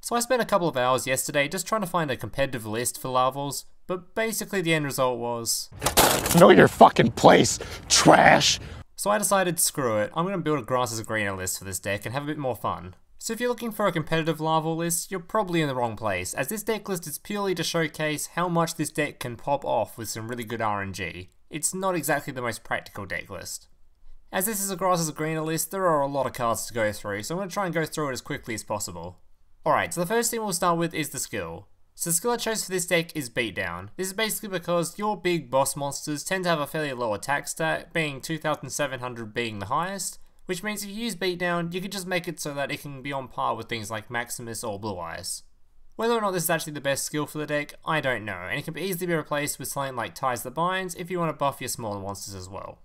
So I spent a couple of hours yesterday just trying to find a competitive list for Lavalvals, but basically the end result was... Know your fucking place, trash! So I decided, screw it, I'm going to build a Grass is Greener list for this deck and have a bit more fun. So if you're looking for a competitive Laval list, you're probably in the wrong place, as this deck list is purely to showcase how much this deck can pop off with some really good RNG. It's not exactly the most practical deck list. As this is a Grass is Greener list, there are a lot of cards to go through, so I'm going to try and go through it as quickly as possible. Alright, so the first thing we'll start with is the skill. So the skill I chose for this deck is Beatdown. This is basically because your big boss monsters tend to have a fairly low attack stat, being 2700 being the highest, which means if you use Beatdown, you can just make it so that it can be on par with things like Maximus or Blue Eyes. Whether or not this is actually the best skill for the deck, I don't know, and it can easily be replaced with something like Ties That Binds if you want to buff your smaller monsters as well.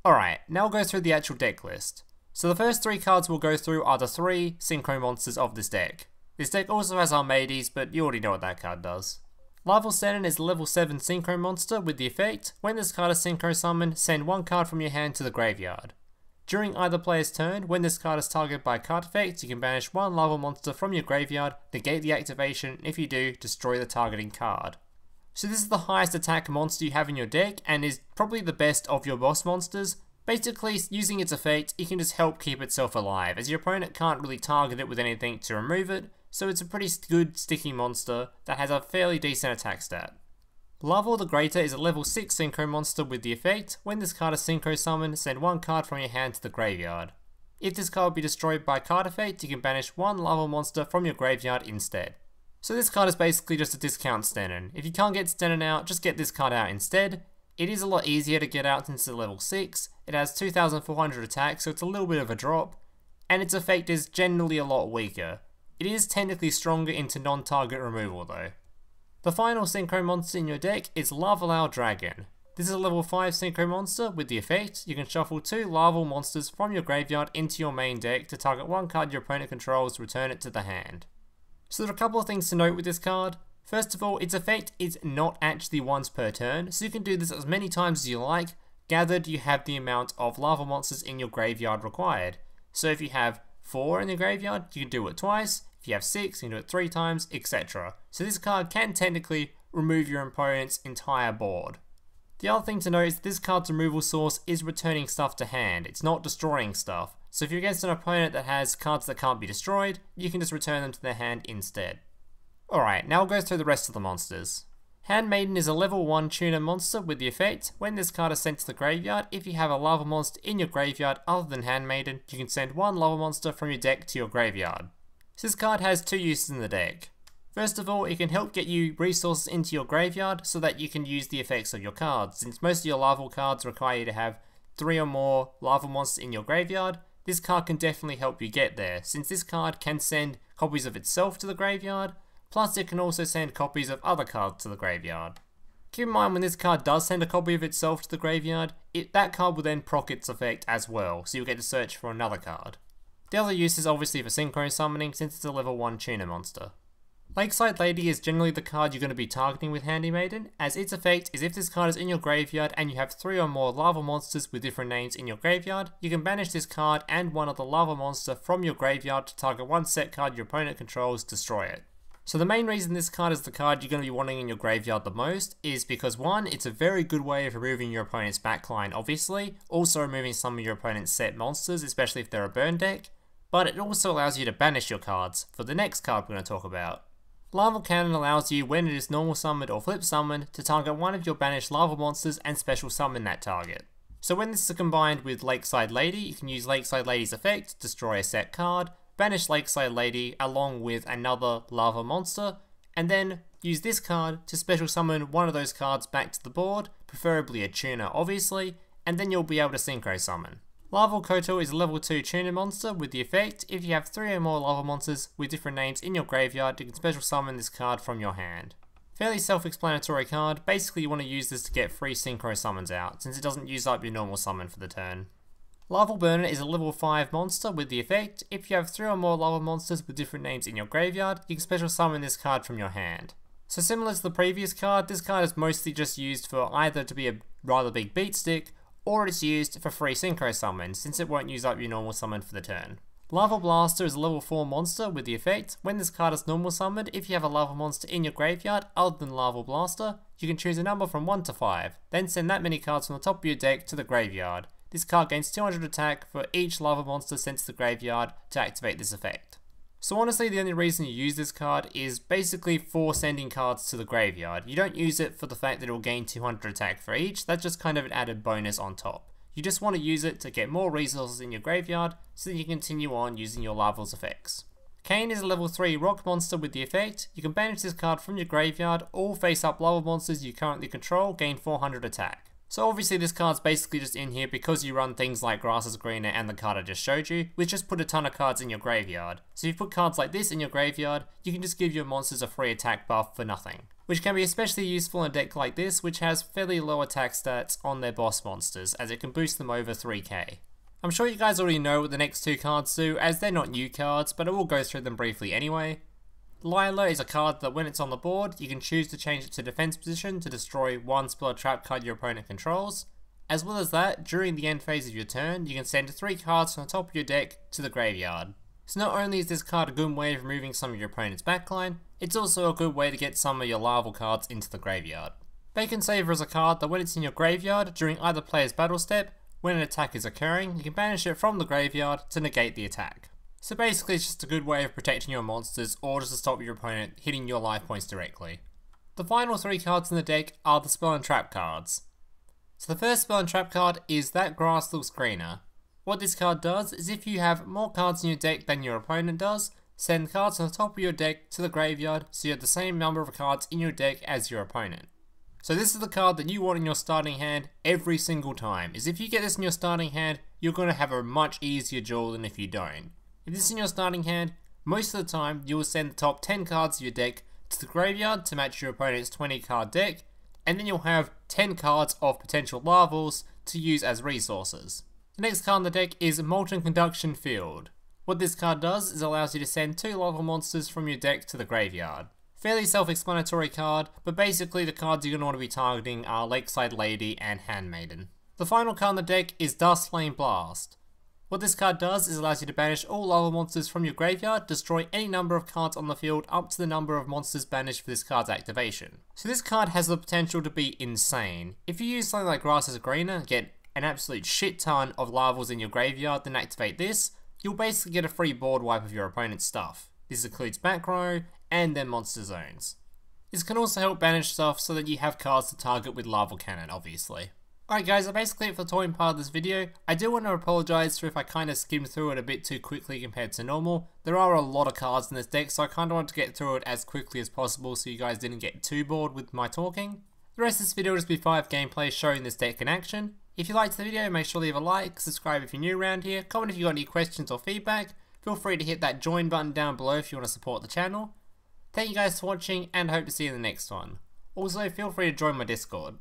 Alright, now we'll go through the actual deck list. So the first 3 cards we'll go through are the 3 Synchro monsters of this deck. This deck also has Armades, but you already know what that card does. Laval Stennon is a level 7 Synchro monster with the effect, when this card is Synchro summoned, send 1 card from your hand to the graveyard. During either player's turn, when this card is targeted by a card effect, you can banish 1 Laval monster from your graveyard, negate the activation, and if you do, destroy the targeting card. So this is the highest attack monster you have in your deck, and is probably the best of your boss monsters. Basically, using its effect, it can just help keep itself alive, as your opponent can't really target it with anything to remove it, so it's a pretty good sticky monster that has a fairly decent attack stat. Laval the Greater is a level 6 Synchro monster with the effect, when this card is Synchro summoned, send 1 card from your hand to the graveyard. If this card be destroyed by a card effect, you can banish 1 Laval monster from your graveyard instead. So this card is basically just a discount Stennon. If you can't get Stennon out, just get this card out instead. It is a lot easier to get out since it's level 6, it has 2400 attack, so it's a little bit of a drop, and its effect is generally a lot weaker. It is technically stronger into non-target removal though. The final Synchro monster in your deck is Lavalval Dragon. This is a level 5 Synchro monster with the effect, you can shuffle 2 Laval monsters from your graveyard into your main deck to target 1 card your opponent controls, return it to the hand. So there are a couple of things to note with this card. First of all, its effect is not actually once per turn, so you can do this as many times as you like, gathered you have the amount of Laval monsters in your graveyard required. So if you have 4 in your graveyard, you can do it twice. If you have 6, you can do it 3 times, etc. So this card can technically remove your opponent's entire board. The other thing to note is this card's removal source is returning stuff to hand, it's not destroying stuff. So if you're against an opponent that has cards that can't be destroyed, you can just return them to their hand instead. Alright, now we'll go through the rest of the monsters. Handmaiden is a level 1 tuner monster with the effect, when this card is sent to the graveyard, if you have a lava monster in your graveyard other than Handmaiden, you can send 1 lava monster from your deck to your graveyard. This card has 2 uses in the deck. First of all, it can help get you resources into your graveyard so that you can use the effects of your cards. Since most of your Laval cards require you to have 3 or more lava monsters in your graveyard, this card can definitely help you get there, since this card can send copies of itself to the graveyard, plus it can also send copies of other cards to the graveyard. Keep in mind when this card does send a copy of itself to the graveyard, that card will then proc its effect as well, so you'll get to search for another card. The other use is obviously for Synchro summoning since it's a level 1 tuner monster. Lakeside Lady is generally the card you're going to be targeting with Handmaiden, as its effect is if this card is in your graveyard and you have 3 or more lava monsters with different names in your graveyard, you can banish this card and 1 other lava monster from your graveyard to target 1 set card your opponent controls, destroy it. So the main reason this card is the card you're going to be wanting in your graveyard the most is because 1, it's a very good way of removing your opponent's backline obviously, also removing some of your opponent's set monsters, especially if they're a burn deck, but it also allows you to banish your cards for the next card we're going to talk about. Laval Cannon allows you, when it is normal summoned or flip summoned, to target 1 of your banished lava monsters and special summon that target. So when this is combined with Lakeside Lady, you can use Lakeside Lady's effect, destroy a set card, banish Lakeside Lady along with another lava monster, and then use this card to special summon 1 of those cards back to the board, preferably a tuner obviously, and then you'll be able to Synchro summon. Laval Coatl is a level 2 tuner monster with the effect, if you have 3 or more lava monsters with different names in your graveyard, you can special summon this card from your hand. Fairly self-explanatory card, basically you want to use this to get free Synchro summons out, since it doesn't use up your normal summon for the turn. Laval Burner is a level 5 monster with the effect, if you have 3 or more lava monsters with different names in your graveyard, you can special summon this card from your hand. So similar to the previous card, this card is mostly just used for either to be a rather big beat stick, or it's used for free Synchro summons, since it won't use up your normal summon for the turn. Laval Blaster is a level 4 monster with the effect, when this card is normal summoned, if you have a lava monster in your graveyard other than Laval Blaster, you can choose a number from 1 to 5, then send that many cards from the top of your deck to the graveyard. This card gains 200 attack for each lava monster sent to the graveyard to activate this effect. So honestly, the only reason you use this card is basically for sending cards to the graveyard. You don't use it for the fact that it will gain 200 attack for each, that's just kind of an added bonus on top. You just want to use it to get more resources in your graveyard so that you can continue on using your Laval's effects. Kayenn is a level 3 rock monster with the effect, you can banish this card from your graveyard, all face up lava monsters you currently control gain 400 attack. So obviously this card's basically just in here because you run things like Grass is Greener and the card I just showed you, which just put a ton of cards in your graveyard. So if you put cards like this in your graveyard, you can just give your monsters a free attack buff for nothing. Which can be especially useful in a deck like this, which has fairly low attack stats on their boss monsters, as it can boost them over 3k. I'm sure you guys already know what the next two cards do, as they're not new cards, but I will go through them briefly anyway. Lyla is a card that when it's on the board, you can choose to change it to defense position to destroy one spell or trap card your opponent controls. As well as that, during the end phase of your turn, you can send 3 cards from the top of your deck to the graveyard. So not only is this card a good way of removing some of your opponent's backline, it's also a good way to get some of your Laval cards into the graveyard. Bacon Saver is a card that when it's in your graveyard during either player's battle step, when an attack is occurring, you can banish it from the graveyard to negate the attack. So basically it's just a good way of protecting your monsters or just to stop your opponent hitting your life points directly. The final 3 cards in the deck are the spell and trap cards. So the first spell and trap card is That Grass Looks Greener. What this card does is if you have more cards in your deck than your opponent does, send cards from the top of your deck to the graveyard so you have the same number of cards in your deck as your opponent. So this is the card that you want in your starting hand every single time, is if you get this in your starting hand, you're going to have a much easier duel than if you don't. If this is in your starting hand, most of the time you will send the top 10 cards of your deck to the graveyard to match your opponent's 20 card deck, and then you'll have 10 cards of potential Lavals to use as resources. The next card in the deck is Molten Conduction Field. What this card does is allows you to send 2 Laval monsters from your deck to the graveyard. Fairly self-explanatory card, but basically the cards you're going to want to be targeting are Lakeside Lady and Handmaiden. The final card in the deck is Dustflame Blast. What this card does is allows you to banish all Laval monsters from your graveyard, destroy any number of cards on the field up to the number of monsters banished for this card's activation. So this card has the potential to be insane. If you use something like Grass is Greener, get an absolute shit ton of Lavals in your graveyard, then activate this, you'll basically get a free board wipe of your opponent's stuff. This includes back row and their monster zones. This can also help banish stuff so that you have cards to target with Laval Cannon, obviously. Alright guys, that's basically it for the talking part of this video. I do want to apologise for if I kind of skimmed through it a bit too quickly compared to normal. There are a lot of cards in this deck, so I kind of want to get through it as quickly as possible so you guys didn't get too bored with my talking. The rest of this video will just be 5 gameplays showing this deck in action. If you liked the video, make sure to leave a like, subscribe if you're new around here, comment if you've got any questions or feedback. Feel free to hit that join button down below if you want to support the channel. Thank you guys for watching and hope to see you in the next one. Also, feel free to join my Discord.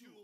Duel.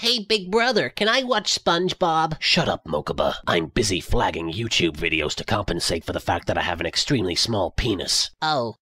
Hey, big brother, can I watch SpongeBob? Shut up, Mokuba. I'm busy flagging YouTube videos to compensate for the fact that I have an extremely small penis. Oh.